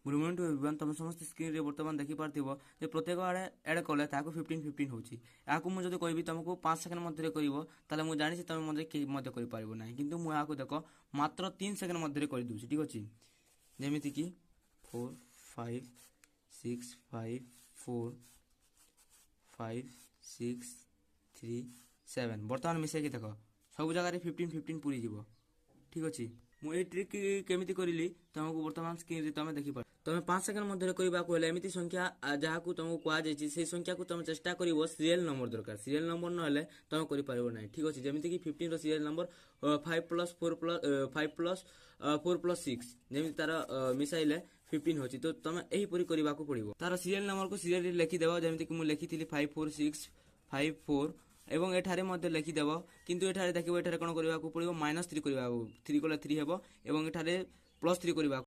Good morning to everyone. तुम समस्त screen रे बर्तमान देखि पारथिबो जे प्रत्येक आड़े एड कले ताको 15 15 होची। याकू मु जदि कहबी तुमको 5 सेकंड मध्य करिवो ताले मु जानि तुम मध्य के मध्य करि पारिबो नाही, किंतु मु याकू देखो मात्र 3 सेकंड मध्य करि दूची। ठीक अछि, जेमिति कि 4 5 6 5 4 5 6 3 7 बर्तमान मिसे कि देखो सब जगह रे 15 15 पूरी जीवो। ठीक अछि, मु ए ट्रिक केमिति करिली तुमको वर्तमान स्क्रीन रे तुम देखि पार। तुम 5 सेकंड मध्य कहबाक हेले एमिति संख्या जहाँ को तुमको कह जाइछि से संख्या को तुम चेष्टा करिवो सीरियल नंबर दरकार। सीरियल नंबर न हेले तुम करि पारिबो नाही। ठीक अछि, जेमिति कि 15 row serial number 5 plus 4 plus 5 plus 4 plus 6 जेमिति तार मिसाइले 15 होछि। तो तुम एही परि करिबाको पड़िबो। तार सीरियल नंबर को सीरियल रे लिखि देबो, जेमिति कि मु लिखिथिली 5 4 6 5 4 एवं एठारे मध्य लिखिदेव, किंतु एठारे देखिबो एठारे कोन करिबाको पड़िबो -3 करिबाको। 3 कले 3 हेबो एवं एठारे +3 करिबाको।